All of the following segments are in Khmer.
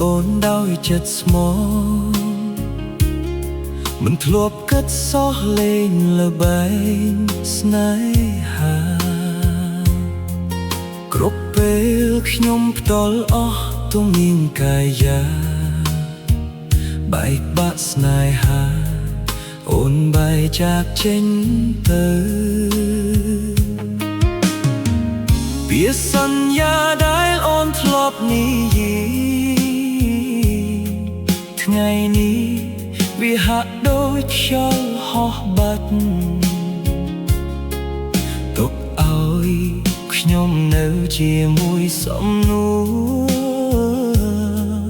អូនដោយចិត្តស្មោះមិនធ្លាប់គិតសោះលេងល្បែងស្នេហាគ្រប់ពេលខ្ញុំផ្ទាល់អស់ទងនាងកាយាបែកបាក់ស្នេហាអូនបែកចាកចេញទៅវាសន្យាដែលអូនធ្លាប់និយាយថ្ងៃនេះវាហាក់ដូចខ្យល់ហោះបាត់ទុកឲ្យខ្ញុំនៅជាមួយសំនួរ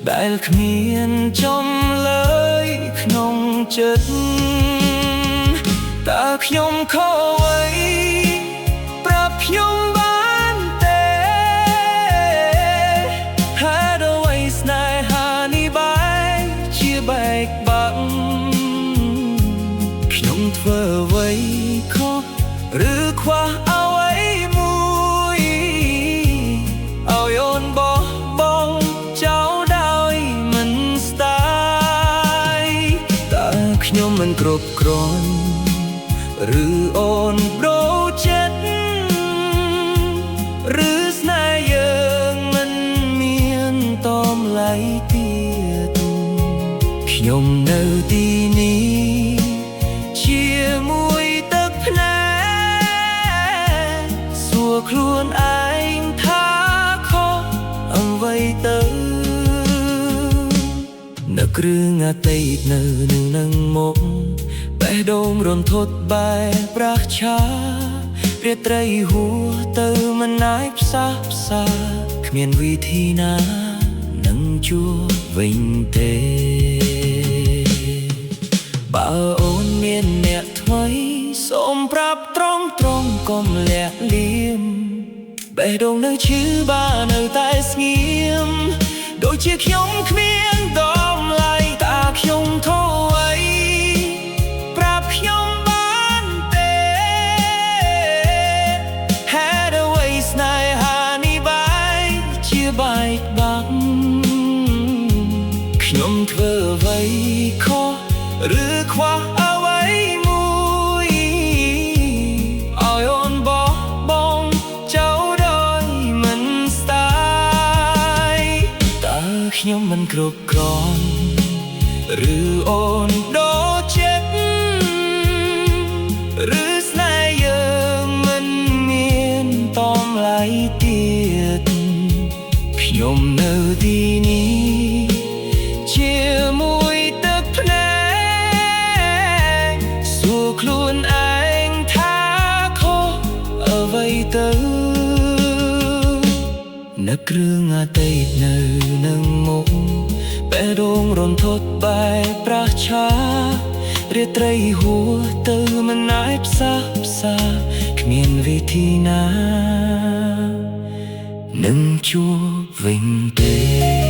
ដែលគ្មានចំលើយក្នុងចិត្តតើខ្ញុំខុសអ្វីប្រាប់ខ្ញុំបានទេហេតុអ្វីស្នេហានេះបែកជាបែកបាក់ខ្ញុំធ្វើអ្វីខុសឬខ្វះអ្វីមួយឲ្យអូនបោះបង់ចោលដោយមិនស្ដាយតើខ្ញុំមិនគ្រប់គ្រាន់ឬអូនប្រូចិត្តឬស្នេហ៍យើងមិនមានតម្លៃទៀតខ្ញុំនៅទីនេះជាមួយទឹកភ្នែកសួរខ្លួនឯងថាខុសអ្វីទៅនៅគ្រឿងអតីតនៅនឹងមុខបេះដូងរន្ធត់បែកប្រះឆារាត្រីហួរទៅមិនអាចផ្សះផ្សាគ្មានវិធីណានឹងជួបវិញទេបើអូនមានអ្នកថ្មីសូមប្រាប់ត្រង់កុំលាក់លៀមបេះដូងនៅឈឺបើនៅតែស្ងៀមដូចជាខ្ញុំគ្មានតម្លៃតើខ្ញុំធូរអ្វីប្រាប់ខ្ញុំបានទេហេតុអ្វីស្នេហានេះបែកជាបែកបាក់ខ្ញុំធ្វើអ្វីខុសឬខ្វះអ្វីមួយឲ្យអូនបោះបង់ចោលដោយមិនស្ដាយតើខ្ញុំមិនគ្រប់គ្រាន់ឬអូនដូរចិត្តឬស្នេហ៍យើងមិនមានតម្លៃទៀតខ្ញុំនៅទីនេះជាមួយទឹកភ្នែកសួរខ្លួនឯងថាខុសអ្វីទៅនៅគ្រឿងអតីតនៅនឹងមុខបេះដូងរន្ធត់បែកប្រះឆារាត្រីហួរទៅមិនអាចផ្សះផ្សាគ្មានវិធីណានឹងជួបវិញទេ